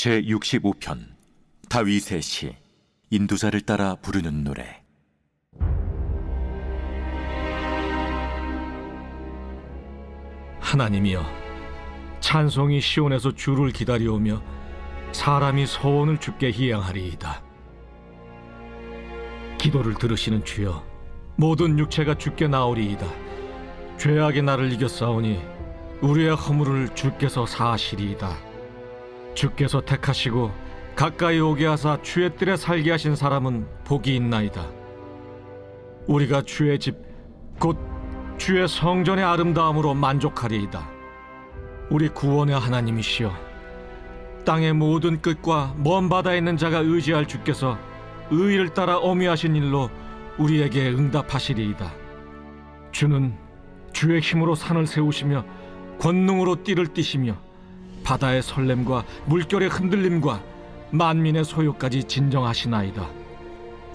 제65편 다윗의 시 인도자를 따라 부르는 노래. 하나님이여, 찬송이 시온에서 주를 기다려오며 사람이 서원을 주께 희양하리이다. 기도를 들으시는 주여, 모든 육체가 주께 나오리이다. 죄악이 나를 이겼사오니 우리의 허물을 주께서 사하시리이다. 주께서 택하시고 가까이 오게 하사 주의 뜰에 살게 하신 사람은 복이 있나이다. 우리가 주의 집 곧 주의 성전의 아름다움으로 만족하리이다. 우리 구원의 하나님이시여, 땅의 모든 끝과 먼 바다에 있는 자가 의지할 주께서 의를 따라 어미하신 일로 우리에게 응답하시리이다. 주는 주의 힘으로 산을 세우시며 권능으로 띠를 띠시며 바다의 설렘과 물결의 흔들림과 만민의 소요까지 진정하시나이다.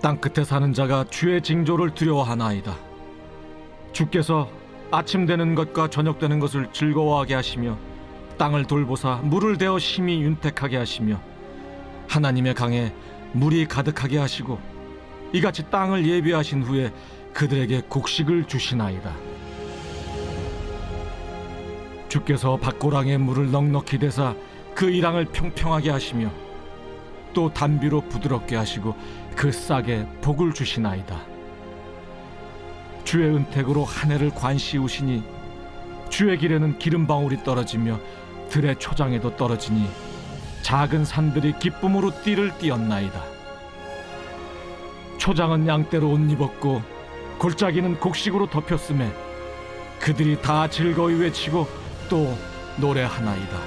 땅끝에 사는 자가 주의 징조를 두려워하나이다. 주께서 아침 되는 것과 저녁 되는 것을 즐거워하게 하시며 땅을 돌보사 물을 대어 심히 윤택하게 하시며 하나님의 강에 물이 가득하게 하시고 이같이 땅을 예비하신 후에 그들에게 곡식을 주시나이다. 주께서 밭고랑에 물을 넉넉히 대사 그 이랑을 평평하게 하시며 또 단비로 부드럽게 하시고 그 싹에 복을 주시나이다. 주의 은택으로 한 해를 관시우시니 주의 길에는 기름방울이 떨어지며 들의 초장에도 떨어지니 작은 산들이 기쁨으로 띠를 띠었나이다. 초장은 양떼로 옷 입었고 골짜기는 곡식으로 덮였음에 그들이 다 즐거이 외치고 또 노래하나이다.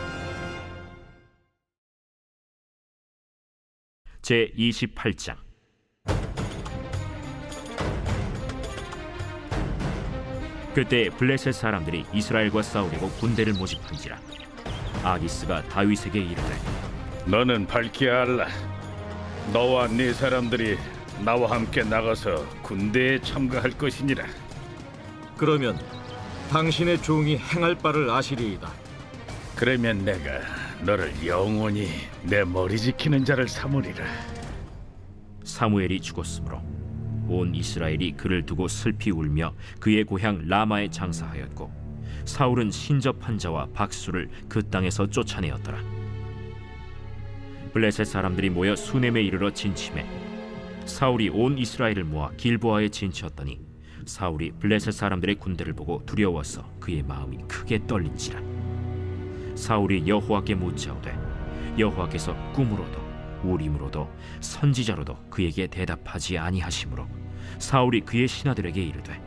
제28장. 그때 블레셋 사람들이 이스라엘과 싸우려고 군대를 모집한지라 아기스가 다윗에게 이르되, 너는 밝히 알라. 너와 네 사람들이 나와 함께 나가서 군대에 참가할 것이니라. 그러면 당신의 종이 행할 바를 아시리이다. 그러면 내가 너를 영원히 내 머리 지키는 자를 삼으리라. 사무엘이 죽었으므로 온 이스라엘이 그를 두고 슬피 울며 그의 고향 라마에 장사하였고 사울은 신접한 자와 박수를 그 땅에서 쫓아내었더라. 블레셋 사람들이 모여 수넴에 이르러 진침해 사울이 온 이스라엘을 모아 길보아에 진치었더니 사울이 블레셋 사람들의 군대를 보고 두려워서 그의 마음이 크게 떨린지라. 사울이 여호와께 묻자오되 여호와께서 꿈으로도 우림으로도 선지자로도 그에게 대답하지 아니하시므로 사울이 그의 신하들에게 이르되,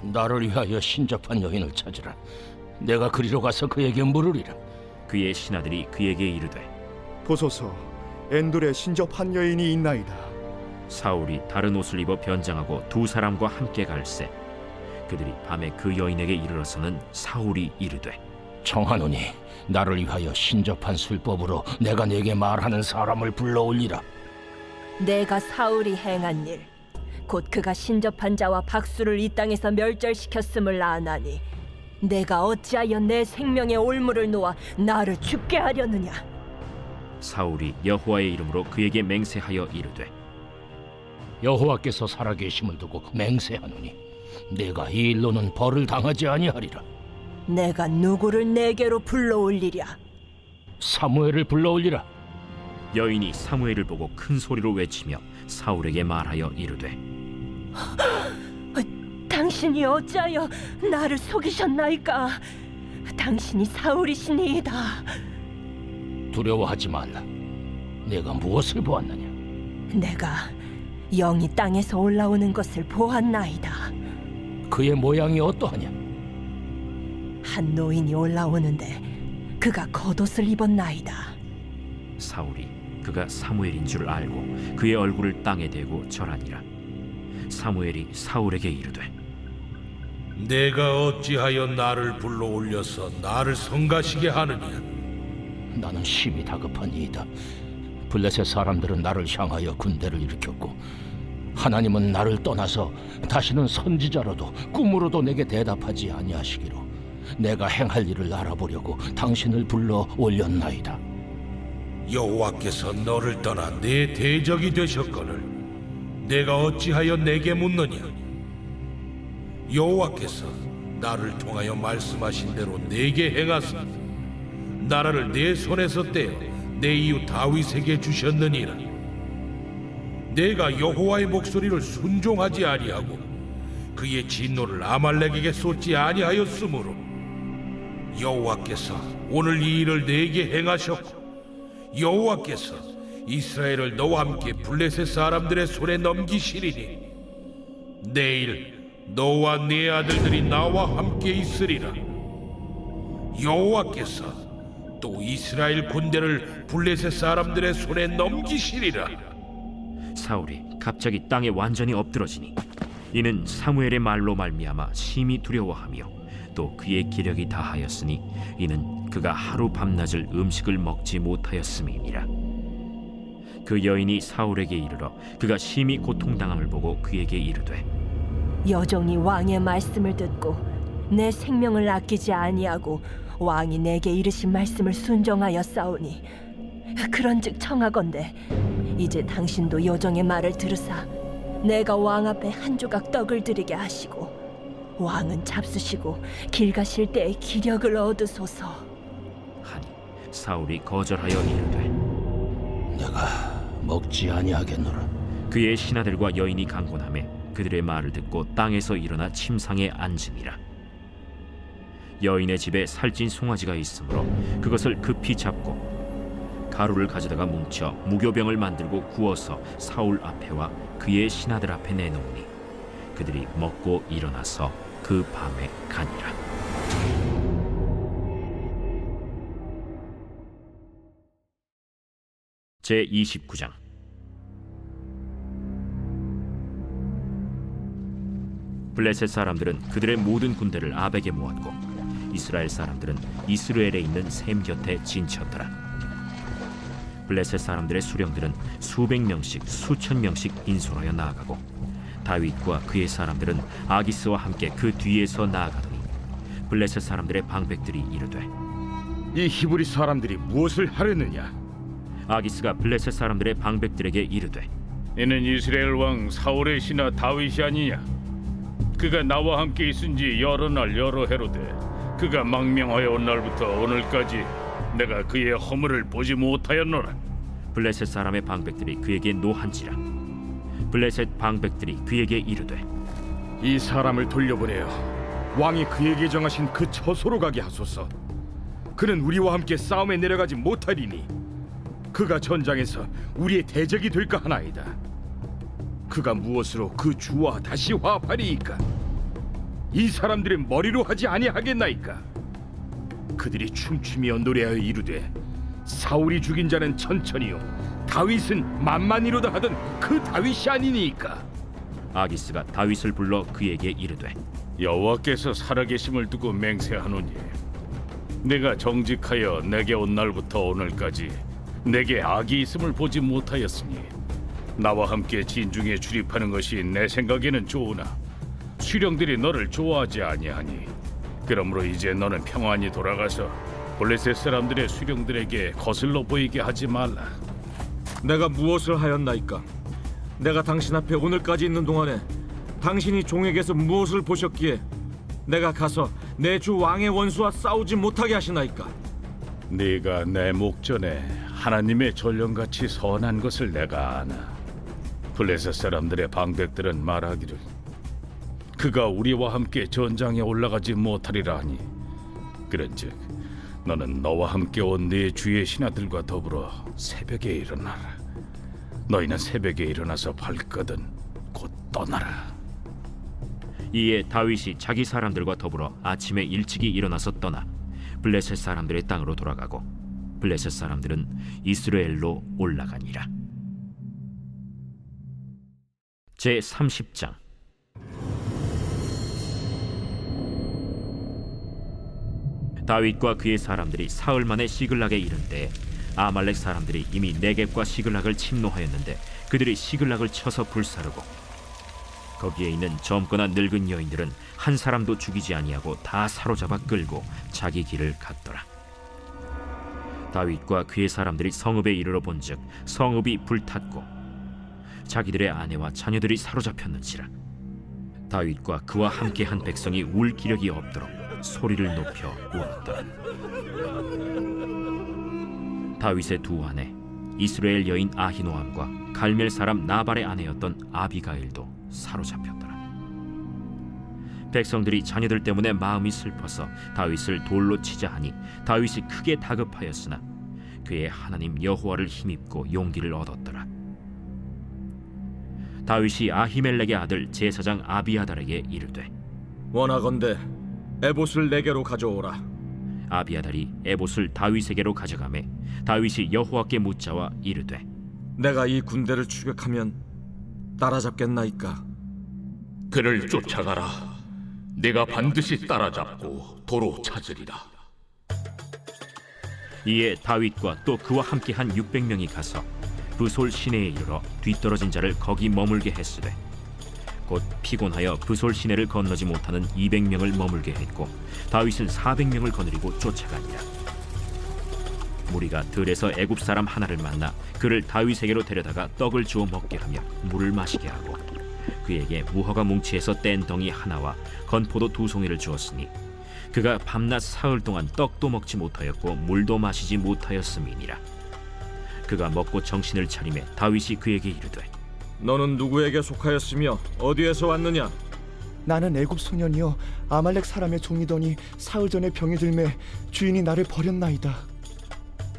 나를 위하여 신접한 여인을 찾으라. 내가 그리로 가서 그에게 물으리라. 그의 신하들이 그에게 이르되, 보소서, 엔돌에 신접한 여인이 있나이다. 사울이 다른 옷을 입어 변장하고 두 사람과 함께 갈새 그들이 밤에 그 여인에게 이르러서는 사울이 이르되, 청하노니 나를 위하여 신접한 술법으로 내가 네게 말하는 사람을 불러올리라. 내가 사울이 행한 일, 곧 그가 신접한 자와 박수를 이 땅에서 멸절시켰음을 아나니 내가 어찌하여 내 생명의 올무를 놓아 나를 죽게 하려느냐. 사울이 여호와의 이름으로 그에게 맹세하여 이르되, 여호와께서 살아계심을 두고 맹세하노니 내가 이 일로는 벌을 당하지 아니하리라. 내가 누구를 내게로 불러올리랴. 사무엘을 불러올리라. 여인이 사무엘을 보고 큰 소리로 외치며 사울에게 말하여 이르되, 당신이 어찌하여 나를 속이셨나이까. 당신이 사울이시니이다. 두려워하지 말라. 내가 무엇을 보았느냐? 내가 영이 땅에서 올라오는 것을 보았나이다. 그의 모양이 어떠하냐? 한 노인이 올라오는데 그가 겉옷을 입었나이다. 사울이 그가 사무엘인 줄 알고 그의 얼굴을 땅에 대고 절하니라. 사무엘이 사울에게 이르되, 내가 어찌하여 나를 불러올려서 나를 성가시게 하느냐? 나는 심히 다급하니이다. 블레셋 사람들은 나를 향하여 군대를 일으켰고 하나님은 나를 떠나서 다시는 선지자로도 꿈으로도 내게 대답하지 아니하시기로 내가 행할 일을 알아보려고 당신을 불러 올렸나이다. 여호와께서 너를 떠나 내 대적이 되셨거늘 내가 어찌하여 내게 묻느냐? 여호와께서 나를 통하여 말씀하신 대로 내게 행하사 나라를 내 손에서 떼어 내 이웃 다윗에게 주셨느니라. 내가 여호와의 목소리를 순종하지 아니하고 그의 진노를 아말렉에게 쏟지 아니하였으므로 여호와께서 오늘 이 일을 내게 행하셨고 여호와께서 이스라엘을 너와 함께 블레셋 사람들의 손에 넘기시리니 내일 너와 네 아들들이 나와 함께 있으리라. 여호와께서 또 이스라엘 군대를 블레셋 사람들의 손에 넘기시리라. 사울이 갑자기 땅에 완전히 엎드러지니 이는 사무엘의 말로 말미암아 심히 두려워하며 또 그의 기력이 다하였으니 이는 그가 하루 밤낮을 음식을 먹지 못하였음이니라. 그 여인이 사울에게 이르러 그가 심히 고통당함을 보고 그에게 이르되 여종이 왕의 말씀을 듣고 내 생명을 아끼지 아니하고 왕이 내게 이르신 말씀을 순종하여 싸우니 그런즉 청하건대 이제 당신도 여종의 말을 들으사 내가 왕 앞에 한 조각 떡을 드리게 하시고 왕은 잡수시고 길 가실 때에 기력을 얻으소서 하니 사울이 거절하여 이르되 내가 먹지 아니하겠노라. 그의 신하들과 여인이 강곤하매 그들의 말을 듣고 땅에서 일어나 침상에 앉으니라. 여인의 집에 살찐 송아지가 있으므로 그것을 급히 잡고 가루를 가져다가 뭉쳐 무교병을 만들고 구워서 사울 앞에와 그의 신하들 앞에 내놓으니 그들이 먹고 일어나서 그 밤에 가니라. 제29장. 블레셋 사람들은 그들의 모든 군대를 아벡에 모았고 이스라엘 사람들은 이스라엘에 있는 셈 곁에 진쳤더라. 블레셋 사람들의 수령들은 수백 명씩 수천 명씩 인솔하여 나아가고 다윗과 그의 사람들은 아기스와 함께 그 뒤에서 나아가더니 블레셋 사람들의 방백들이 이르되 이 히브리 사람들이 무엇을 하려느냐? 아기스가 블레셋 사람들의 방백들에게 이르되 이는 이스라엘 왕 사울의 신하 다윗이 아니냐? 그가 나와 함께 있은지 여러 날 여러 해로되 그가 망명하여 온 날부터 오늘까지 내가 그의 허물을 보지 못하였노라. 블레셋 사람의 방백들이 그에게 노한지라. 블레셋 방백들이 그에게 이르되 이 사람을 돌려보내어 왕이 그에게 정하신 그 처소로 가게 하소서. 그는 우리와 함께 싸움에 내려가지 못하리니 그가 전장에서 우리의 대적이 될까 하나이다. 그가 무엇으로 그 주와 다시 화합하리이까? 이 사람들의 머리로 하지 아니하겠나이까? 그들이 춤추며 노래하여 이르되 사울이 죽인 자는 천천히요 다윗은 만만이로다 하던 그 다윗이 아니니까. 아기스가 다윗을 불러 그에게 이르되 여호와께서 살아계심을 두고 맹세하노니 내가 정직하여 내게 온 날부터 오늘까지 내게 악이 있음을 보지 못하였으니 나와 함께 진중에 출입하는 것이 내 생각에는 좋으나 수령들이 너를 좋아하지 아니하니 그러므로 이제 너는 평안히 돌아가서 블레셋 사람들의 수령들에게 거슬러 보이게 하지 말라. 내가 무엇을 하였나이까? 내가 당신 앞에 오늘까지 있는 동안에 당신이 종에게서 무엇을 보셨기에 내가 가서 내 주 왕의 원수와 싸우지 못하게 하시나이까? 네가 내 목전에 하나님의 전령같이 선한 것을 내가 아나. 블레셋 사람들의 방백들은 말하기를 그가 우리와 함께 전장에 올라가지 못하리라 하니 그런즉 너는 너와 함께 온 네 주의 신하들과 더불어 새벽에 일어나라. 너희는 새벽에 일어나서 발거든 곧 떠나라. 이에 다윗이 자기 사람들과 더불어 아침에 일찍이 일어나서 떠나 블레셋 사람들의 땅으로 돌아가고 블레셋 사람들은 이스라엘로 올라가니라. 제30장. 다윗과 그의 사람들이 사흘 만에 시글락에 이른 때에 아말렉 사람들이 이미 네겝과 시글락을 침노하였는데 그들이 시글락을 쳐서 불사르고 거기에 있는 젊거나 늙은 여인들은 한 사람도 죽이지 아니하고 다 사로잡아 끌고 자기 길을 갔더라. 다윗과 그의 사람들이 성읍에 이르러 본즉 성읍이 불탔고 자기들의 아내와 자녀들이 사로잡혔는지라. 다윗과 그와 함께한 백성이 울 기력이 없도록 소리를 높여 울었더라. 다윗의 두 아내 이스라엘 여인 아히노암과 갈멜 사람 나발의 아내였던 아비가일도 사로잡혔더라. 백성들이 자녀들 때문에 마음이 슬퍼서 다윗을 돌로 치자 하니 다윗이 크게 다급하였으나 그의 하나님 여호와를 힘입고 용기를 얻었더라. 다윗이 아히멜렉의 아들 제사장 아비아달에게 이르되 원하건대 에봇을 내게로 가져오라. 아비아달이 에봇을 다윗에게로 가져가매 다윗이 여호와께 묻자와 이르되 내가 이 군대를 추격하면 따라잡겠나이까? 그를 쫓아가라. 내가 반드시 따라잡고 도로 찾으리라. 이에 다윗과 또 그와 함께한 600명이 가서 브솔 시내에 이르러 뒤떨어진 자를 거기 머물게 했으되 곧 피곤하여 브솔 시내를 건너지 못하는 200명을 머물게 했고 다윗은 400명을 거느리고 쫓아가니라. 무리가 들에서 애굽 사람 하나를 만나 그를 다윗에게로 데려다가 떡을 주어 먹게 하며 물을 마시게 하고 그에게 무화과 뭉치에서 뗀 덩이 하나와 건포도 2송이를 주었으니 그가 밤낮 사흘 동안 떡도 먹지 못하였고 물도 마시지 못하였음이니라. 그가 먹고 정신을 차리매 다윗이 그에게 이르되 너는 누구에게 속하였으며 어디에서 왔느냐? 나는 애굽 소년이여 아말렉 사람의 종이더니 사흘 전에 병이 들매 주인이 나를 버렸나이다.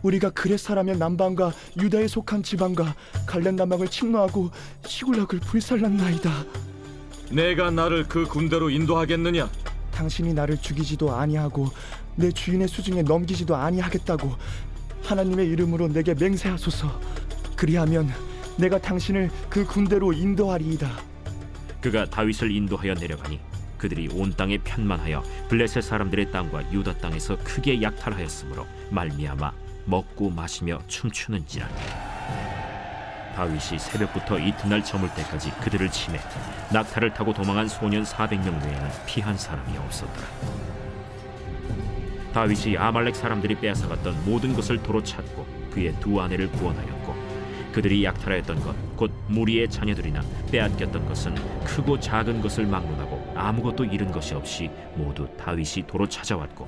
우리가 그렛 사람의 남방과 유다에 속한 지방과 갈렙 남방을 침노하고 시굴락을 불살랐나이다. 내가 나를 그 군대로 인도하겠느냐? 당신이 나를 죽이지도 아니하고 내 주인의 수중에 넘기지도 아니하겠다고 하나님의 이름으로 내게 맹세하소서. 그리하면 내가 당신을 그 군대로 인도하리이다. 그가 다윗을 인도하여 내려가니 그들이 온 땅에 편만하여 블레셋 사람들의 땅과 유다 땅에서 크게 약탈하였으므로 말미암아 먹고 마시며 춤추는지라. 다윗이 새벽부터 이튿날 저물 때까지 그들을 치매 낙타를 타고 도망한 소년 400명 외에는 피한 사람이 없었더라. 다윗이 아말렉 사람들이 빼앗아갔던 모든 것을 도로 찾고 그의 두 아내를 구원하였고 그들이 약탈하였던 것 곧 무리의 자녀들이나 빼앗겼던 것은 크고 작은 것을 막론하고 아무것도 잃은 것이 없이 모두 다윗이 도로 찾아왔고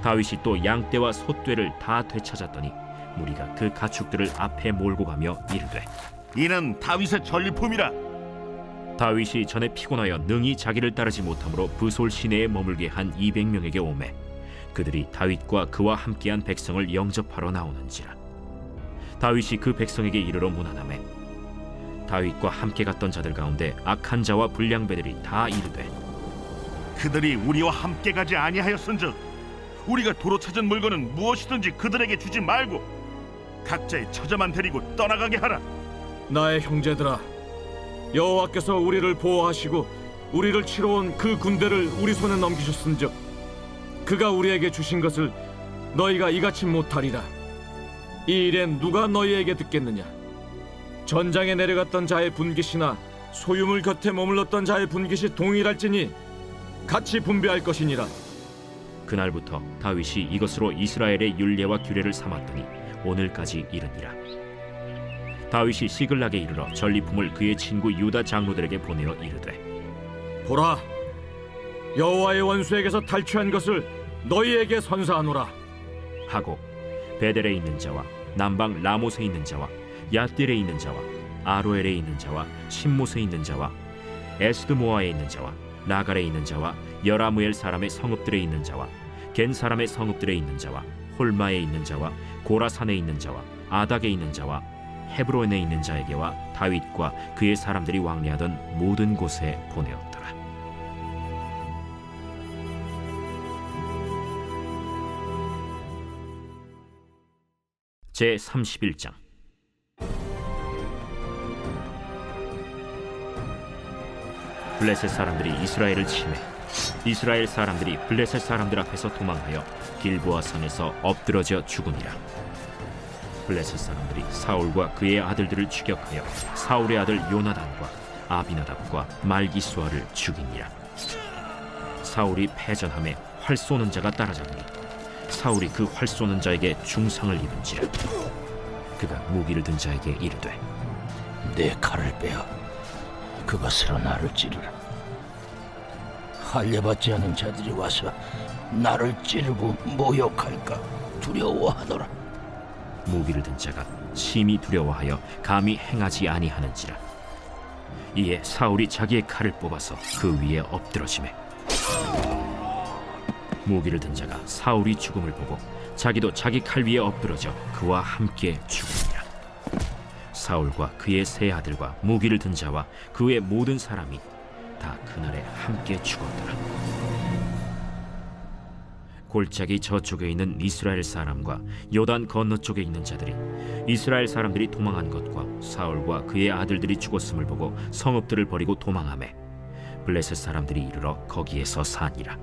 다윗이 또 양떼와 소떼를 다 되찾았더니 무리가 그 가축들을 앞에 몰고 가며 이르되 이는 다윗의 전리품이라. 다윗이 전에 피곤하여 능히 자기를 따르지 못하므로 브솔 시내에 머물게 한 200명에게 오매 그들이 다윗과 그와 함께한 백성을 영접하러 나오는지라. 다윗이 그 백성에게 이르러 문안하매 다윗과 함께 갔던 자들 가운데 악한 자와 불량배들이 다 이르되 그들이 우리와 함께 가지 아니하였은즉 우리가 도로 찾은 물건은 무엇이든지 그들에게 주지 말고 각자의 처자만 데리고 떠나가게 하라. 나의 형제들아, 여호와께서 우리를 보호하시고 우리를 치러 온 그 군대를 우리 손에 넘기셨은즉 그가 우리에게 주신 것을 너희가 이같이 못하리라. 이 일엔 누가 너희에게 듣겠느냐? 전장에 내려갔던 자의 분깃이나 소유물 곁에 머물렀던 자의 분깃이 동일할지니 같이 분배할 것이니라. 그날부터 다윗이 이것으로 이스라엘의 율례와 규례를 삼았더니 오늘까지 이르니라. 다윗이 시글락에 이르러 전리품을 그의 친구 유다 장로들에게 보내어 이르되 보라, 여호와의 원수에게서 탈취한 것을 너희에게 선사하노라 하고 베델에 있는 자와 남방 라못에 있는 자와 얏딜에 있는 자와 아로엘에 있는 자와 신못에 있는 자와 에스드모아에 있는 자와 나갈에 있는 자와 여라무엘 사람의 성읍들에 있는 자와 겐 사람의 성읍들에 있는 자와 홀마에 있는 자와 고라산에 있는 자와 아닥에 있는 자와 헤브론에 있는 자에게와 다윗과 그의 사람들이 왕래하던 모든 곳에 보내었더라. 제 31장. 블레셋 사람들이 이스라엘을 치매 이스라엘 사람들이 블레셋 사람들 앞에서 도망하여 길보아 산에서 엎드러져 죽으니라. 블레셋 사람들이 사울과 그의 아들들을 추격하여 사울의 아들 요나단과 아비나답과 말기수아를 죽이니라. 사울이 패전함에 활 쏘는 자가 따라잡니 사울이 그 활 쏘는 자에게 중상을 입은지라. 그가 무기를 든 자에게 이르되 내 칼을 빼어 그것으로 나를 찌르라. 할례받지 않은 자들이 와서 나를 찌르고 모욕할까 두려워하노라. 무기를 든 자가 심히 두려워하여 감히 행하지 아니하는지라. 이에 사울이 자기의 칼을 뽑아서 그 위에 엎드러지매 무기를 든 자가 사울이 죽음을 보고 자기도 자기 칼 위에 엎드러져 그와 함께 죽으니라. 사울과 그의 세 아들과 무기를 든 자와 그의 모든 사람이 다 그날에 함께 죽었더라. 골짜기 저쪽에 있는 이스라엘 사람과 요단 건너쪽에 있는 자들이 이스라엘 사람들이 도망한 것과 사울과 그의 아들들이 죽었음을 보고 성읍들을 버리고 도망하매 블레셋 사람들이 이르러 거기에서 사니라.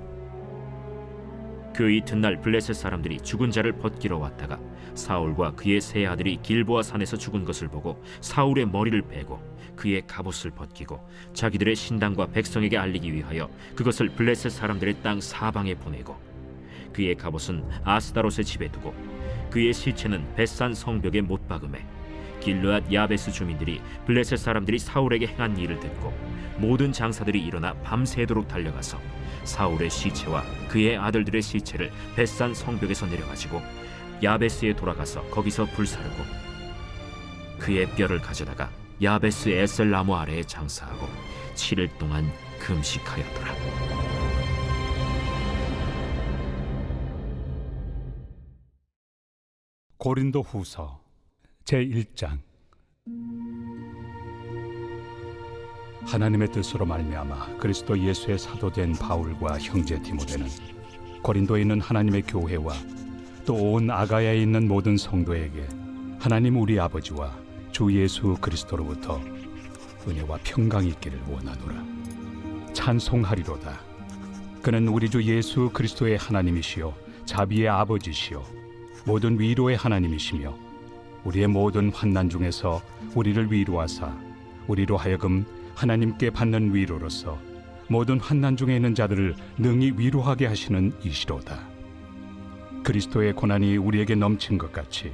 그 이튿날 블레셋 사람들이 죽은 자를 벗기러 왔다가 사울과 그의 세 아들이 길보아 산에서 죽은 것을 보고 사울의 머리를 베고 그의 갑옷을 벗기고 자기들의 신당과 백성에게 알리기 위하여 그것을 블레셋 사람들의 땅 사방에 보내고 그의 갑옷은 아스다롯의 집에 두고 그의 시체는 벳산 성벽에 못 박음에 길르앗 야베스 주민들이 블레셋 사람들이 사울에게 행한 일을 듣고 모든 장사들이 일어나 밤새도록 달려가서 사울의 시체와 그의 아들들의 시체를 벳산 성벽에서 내려가지고 야베스에 돌아가서 거기서 불사르고 그의 뼈를 가져다가 야베스 에셀 나무 아래에 장사하고 7일 동안 금식하였더라. 고린도 후서 제1장. 하나님의 뜻으로 말미암아 그리스도 예수의 사도된 바울과 형제 디모데는 고린도에 있는 하나님의 교회와 또 온 아가야에 있는 모든 성도에게 하나님 우리 아버지와 주 예수 그리스도로부터 은혜와 평강이 있기를 원하노라. 찬송하리로다. 그는 우리 주 예수 그리스도의 하나님이시요 자비의 아버지시요 모든 위로의 하나님이시며 우리의 모든 환난 중에서 우리를 위로하사 우리로 하여금 하나님께 받는 위로로서 모든 환난 중에 있는 자들을 능히 위로하게 하시는 이시로다. 그리스도의 고난이 우리에게 넘친 것 같이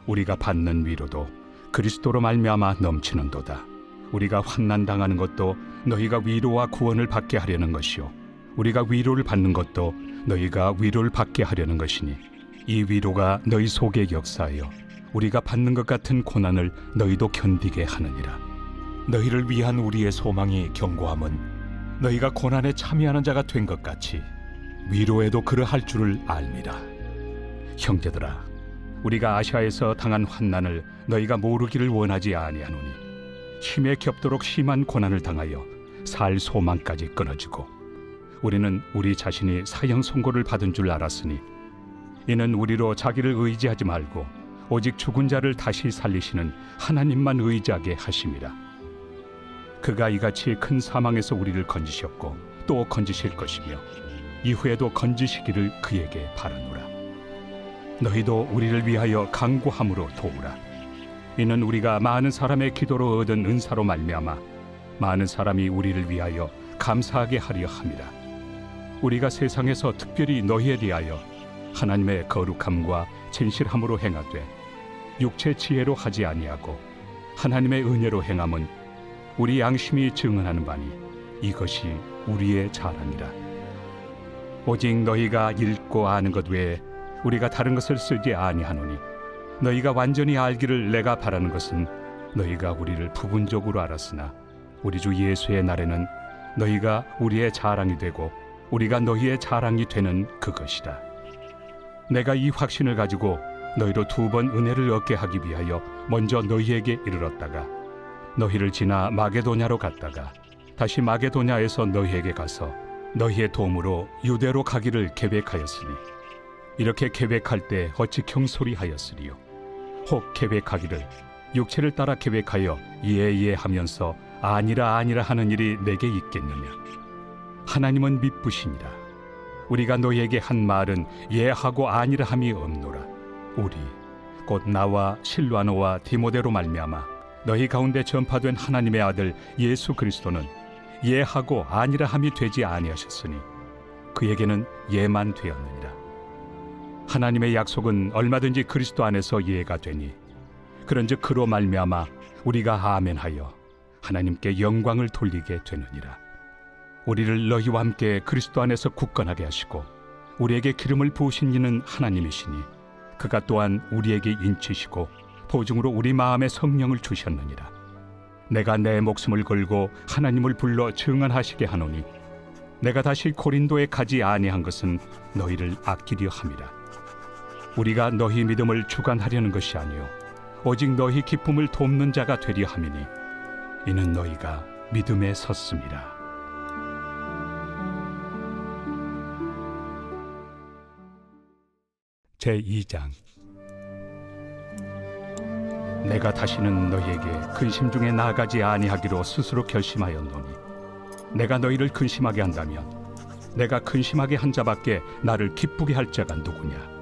우리가 받는 위로도 그리스도로 말미암아 넘치는도다. 우리가 환난 당하는 것도 너희가 위로와 구원을 받게 하려는 것이요 우리가 위로를 받는 것도 너희가 위로를 받게 하려는 것이니 이 위로가 너희 속에 역사하여 우리가 받는 것 같은 고난을 너희도 견디게 하느니라. 너희를 위한 우리의 소망이 견고함은 너희가 고난에 참여하는 자가 된 것 같이 위로에도 그러할 줄을 알미라. 형제들아, 우리가 아시아에서 당한 환난을 너희가 모르기를 원하지 아니하노니 힘에 겹도록 심한 고난을 당하여 살 소망까지 끊어지고 우리는 우리 자신이 사형 선고를 받은 줄 알았으니 이는 우리로 자기를 의지하지 말고 오직 죽은 자를 다시 살리시는 하나님만 의지하게 하심이라. 그가 이같이 큰 사망에서 우리를 건지셨고 또 건지실 것이며 이후에도 건지시기를 그에게 바라노라. 너희도 우리를 위하여 간구함으로 도우라. 이는 우리가 많은 사람의 기도로 얻은 은사로 말미암아 많은 사람이 우리를 위하여 감사하게 하려 함이라. 우리가 세상에서 특별히 너희에 대하여 하나님의 거룩함과 진실함으로 행하되 육체 지혜로 하지 아니하고 하나님의 은혜로 행함은 우리 양심이 증언하는 바니 이것이 우리의 자랑이라. 오직 너희가 읽고 아는 것 외에 우리가 다른 것을 쓰지 아니하노니 너희가 완전히 알기를 내가 바라는 것은 너희가 우리를 부분적으로 알았으나 우리 주 예수의 날에는 너희가 우리의 자랑이 되고 우리가 너희의 자랑이 되는 그것이라. 내가 이 확신을 가지고 너희로 2번 은혜를 얻게 하기 위하여 먼저 너희에게 이르렀다가 너희를 지나 마게도냐로 갔다가 다시 마게도냐에서 너희에게 가서 너희의 도움으로 유대로 가기를 계획하였으니 이렇게 계획할 때 어찌 경솔이하였으리요. 혹 계획하기를 육체를 따라 계획하여 예예 하면서 아니라 아니라 하는 일이 내게 있겠느냐. 하나님은 미쁘시니라. 우리가 너희에게 한 말은 예하고 아니라 함이 없노라. 우리 곧 나와 실와노와 디모데로 말미암아 너희 가운데 전파된 하나님의 아들 예수 그리스도는 예하고 아니라 함이 되지 아니하셨으니 그에게는 예만 되었느니라. 하나님의 약속은 얼마든지 그리스도 안에서 이해가 되니 그런즉 그로 말미암아 우리가 아멘하여 하나님께 영광을 돌리게 되느니라. 우리를 너희와 함께 그리스도 안에서 굳건하게 하시고 우리에게 기름을 부으신 이는 하나님이시니 그가 또한 우리에게 인치시고 보증으로 우리 마음에 성령을 주셨느니라. 내가 내 목숨을 걸고 하나님을 불러 증언하시게 하노니 내가 다시 고린도에 가지 아니한 것은 너희를 아끼려 함이라. 우리가 너희 믿음을 주관하려는 것이 아니요 오직 너희 기쁨을 돕는 자가 되려 함이니 이는 너희가 믿음에 섰음이라. 제2장. 내가 다시는 너희에게 근심 중에 나아가지 아니하기로 스스로 결심하였노니 내가 너희를 근심하게 한다면 내가 근심하게 한 자밖에 나를 기쁘게 할 자가 누구냐.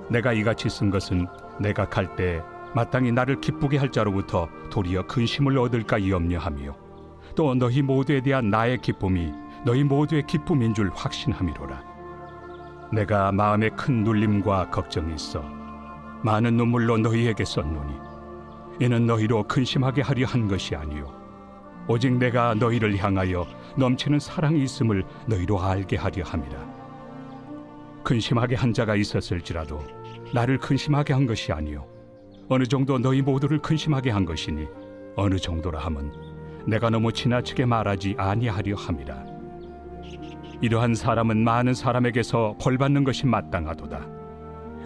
내가 이같이 쓴 것은 내가 갈 때 마땅히 나를 기쁘게 할 자로부터 도리어 근심을 얻을까 염려하며 또 너희 모두에 대한 나의 기쁨이 너희 모두의 기쁨인 줄 확신함이로라. 내가 마음에 큰 눌림과 걱정이 있어 많은 눈물로 너희에게 썼노니 이는 너희로 근심하게 하려 한 것이 아니요 오직 내가 너희를 향하여 넘치는 사랑이 있음을 너희로 알게 하려 함이라. 근심하게 한 자가 있었을지라도 나를 근심하게 한 것이 아니요 어느 정도 너희 모두를 근심하게 한 것이니 어느 정도라 함은 내가 너무 지나치게 말하지 아니하려 함이라. 이러한 사람은 많은 사람에게서 벌받는 것이 마땅하도다.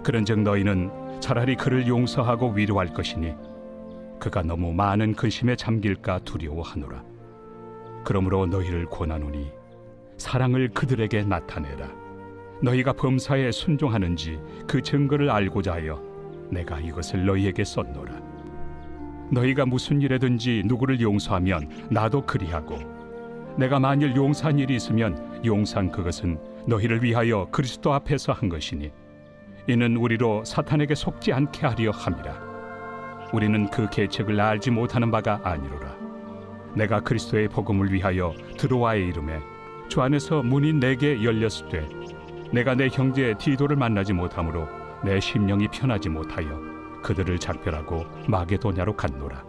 그런즉 너희는 차라리 그를 용서하고 위로할 것이니 그가 너무 많은 근심에 잠길까 두려워하노라. 그러므로 너희를 권하노니 사랑을 그들에게 나타내라. 너희가 범사에 순종하는지 그 증거를 알고자 하여 내가 이것을 너희에게 썼노라. 너희가 무슨 일에든지 누구를 용서하면 나도 그리하고 내가 만일 용서한 일이 있으면 용서한 그것은 너희를 위하여 그리스도 앞에서 한 것이니 이는 우리로 사탄에게 속지 않게 하려 함이라. 우리는 그 계책을 알지 못하는 바가 아니로라. 내가 그리스도의 복음을 위하여 드로아에 이름에 주 안에서 문이 내게 열렸으되 내가 내 형제 디도를 만나지 못하므로 내 심령이 편하지 못하여 그들을 작별하고 마게도냐로 갔노라.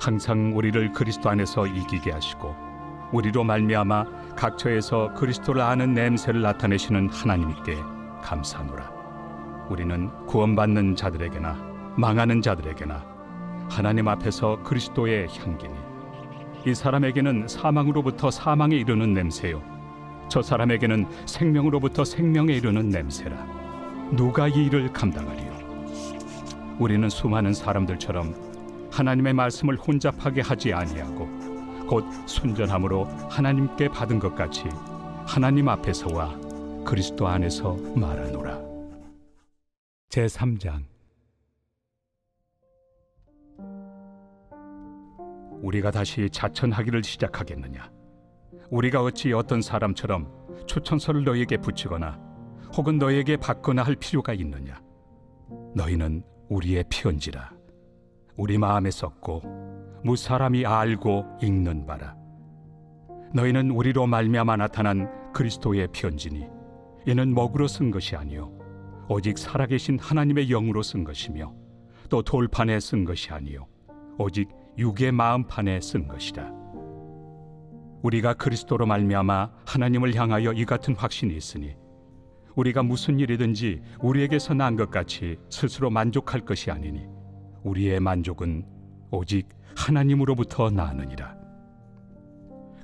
항상 우리를 그리스도 안에서 이기게 하시고 우리로 말미암아 각처에서 그리스도를 아는 냄새를 나타내시는 하나님께 감사하노라. 우리는 구원받는 자들에게나 망하는 자들에게나 하나님 앞에서 그리스도의 향기니 이 사람에게는 사망으로부터 사망에 이르는 냄새요 저 사람에게는 생명으로부터 생명에 이르는 냄새라. 누가 이 일을 감당하리요? 우리는 수많은 사람들처럼 하나님의 말씀을 혼잡하게 하지 아니하고 곧 순전함으로 하나님께 받은 것 같이 하나님 앞에서와 그리스도 안에서 말하노라. 제3장. 우리가 다시 자천하기를 시작하겠느냐? 우리가 어찌 어떤 사람처럼 추천서를 너희에게 붙이거나 혹은 너희에게 받거나 할 필요가 있느냐? 너희는 우리의 편지라. 우리 마음에 썼고 무사람이 알고 읽는 바라. 너희는 우리로 말미암아 나타난 그리스도의 편지니 이는 먹으로 쓴 것이 아니요 오직 살아계신 하나님의 영으로 쓴 것이며 또 돌판에 쓴 것이 아니요 오직 육의 마음판에 쓴 것이라. 우리가 그리스도로 말미암아 하나님을 향하여 이 같은 확신이 있으니 우리가 무슨 일이든지 우리에게서 난 것 같이 스스로 만족할 것이 아니니 우리의 만족은 오직 하나님으로부터 나느니라.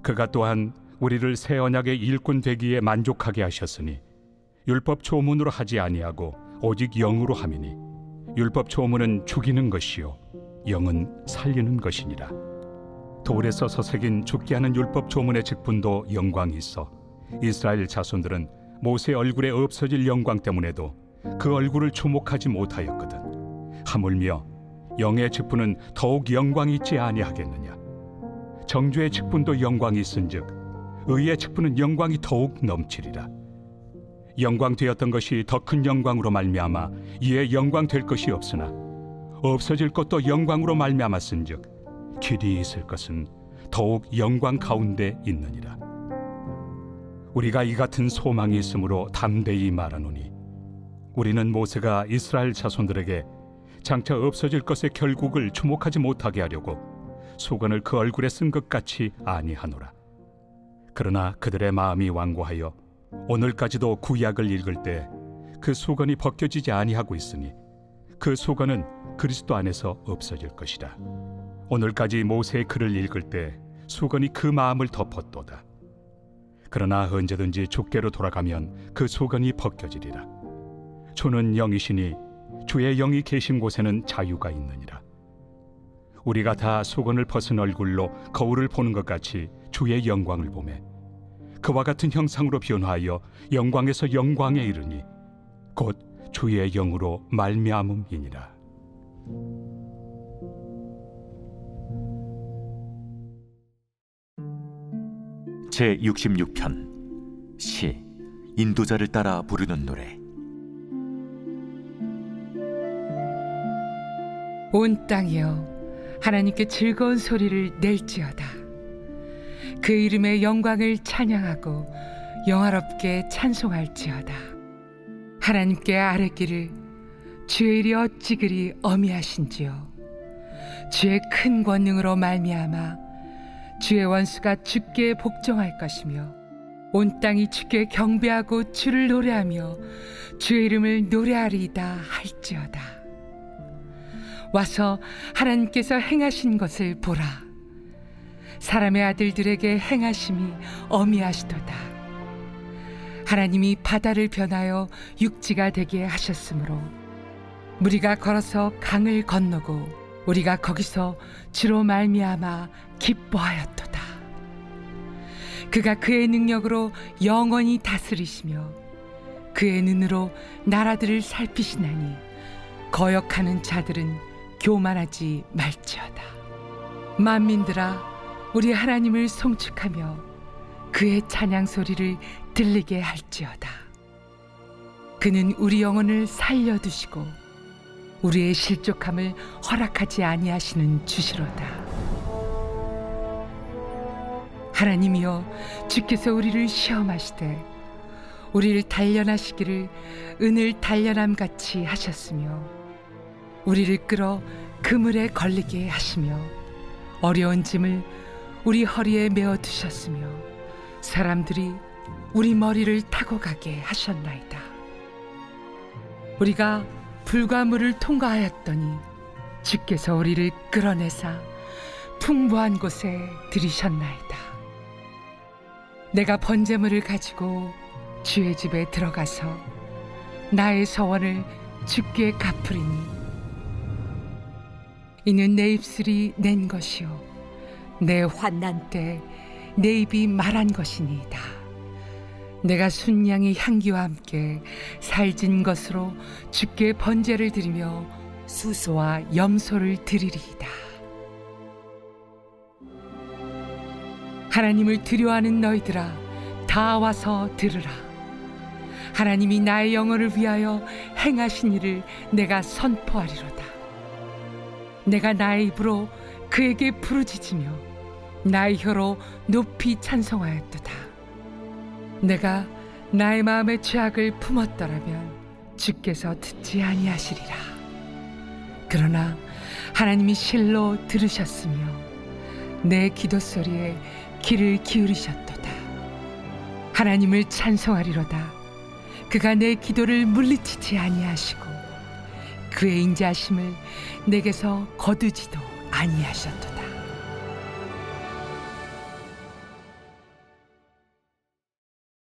그가 또한 우리를 새 언약의 일꾼 되기에 만족하게 하셨으니 율법 조문으로 하지 아니하고 오직 영으로 함이니 율법 조문은 죽이는 것이요 영은 살리는 것이니라. 돌에서 서새긴 죽게 하는 율법 조문의 직분도 영광이 있어 이스라엘 자손들은 모세 얼굴에 없어질 영광 때문에도 그 얼굴을 주목하지 못하였거든. 하물며 영의 직분은 더욱 영광이 있지 아니하겠느냐? 정죄의 직분도 영광이 있은즉 의의 직분은 영광이 더욱 넘치리라. 영광 되었던 것이 더 큰 영광으로 말미암아 이에 영광 될 것이 없으나 없어질 것도 영광으로 말미암았은즉 길이 있을 것은 더욱 영광 가운데 있느니라. 우리가 이 같은 소망이 있으므로 담대히 말하노니 우리는 모세가 이스라엘 자손들에게 장차 없어질 것의 결국을 주목하지 못하게 하려고 수건을 그 얼굴에 쓴 것 같이 아니하노라. 그러나 그들의 마음이 완고하여 오늘까지도 구약을 읽을 때 그 수건이 벗겨지지 아니하고 있으니 그 수건은 그리스도 안에서 없어질 것이라. 오늘까지 모세의 글을 읽을 때 수건이 그 마음을 덮었도다. 그러나 언제든지 주께로 돌아가면 그 수건이 벗겨지리라. 주는 영이시니 주의 영이 계신 곳에는 자유가 있느니라. 우리가 다 수건을 벗은 얼굴로 거울을 보는 것 같이 주의 영광을 보매 그와 같은 형상으로 변화하여 영광에서 영광에 이르니 곧 주의 영으로 말미암음이니라. 제66편 시 인도자를 따라 부르는 노래. 온 땅이여 하나님께 즐거운 소리를 낼지어다. 그 이름의 영광을 찬양하고 영화롭게 찬송할지어다. 하나님께 아뢰기를 주의 일이 어찌 그리 어미하신지요. 주의 큰 권능으로 말미암아 주의 원수가 주께 복종할 것이며 온 땅이 주께 경배하고 주를 노래하며 주의 이름을 노래하리이다 할지어다. 와서 하나님께서 행하신 것을 보라. 사람의 아들들에게 행하심이 어미하시도다. 하나님이 바다를 변하여 육지가 되게 하셨으므로 무리가 걸어서 강을 건너고 우리가 거기서 주로 말미암아 기뻐하였도다. 그가 그의 능력으로 영원히 다스리시며 그의 눈으로 나라들을 살피시나니 거역하는 자들은 교만하지 말지어다. 만민들아 우리 하나님을 송축하며 그의 찬양 소리를 들리게 할지어다. 그는 우리 영혼을 살려두시고 우리의 실족함을 허락하지 아니하시는 주시로다. 하나님이여 주께서 우리를 시험하시되 우리를 단련하시기를 은을 단련함같이 하셨으며 우리를 끌어 그물에 걸리게 하시며 어려운 짐을 우리 허리에 메어 두셨으며 사람들이 우리 머리를 타고 가게 하셨나이다. 우리가 불과 물을 통과하였더니 주께서 우리를 끌어내사 풍부한 곳에 들이셨나이다. 내가 번제물을 가지고 주의 집에 들어가서 나의 서원을 주께 갚으리니 이는 내 입술이 낸 것이요 내 환난 때 내 입이 말한 것이니이다. 내가 순양의 향기와 함께 살진 것으로 주께 번제를 드리며 수소와 염소를 드리리이다. 하나님을 두려워하는 너희들아 다 와서 들으라. 하나님이 나의 영혼을 위하여 행하신 일을 내가 선포하리로다. 내가 나의 입으로 그에게 부르짖으며 나의 혀로 높이 찬송하였도다. 내가 나의 마음의 죄악을 품었더라면 주께서 듣지 아니하시리라. 그러나 하나님이 실로 들으셨으며 내 기도 소리에 귀를 기울이셨도다. 하나님을 찬송하리로다. 그가 내 기도를 물리치지 아니하시고 그의 인자하심을 내게서 거두지도 아니하셨도다.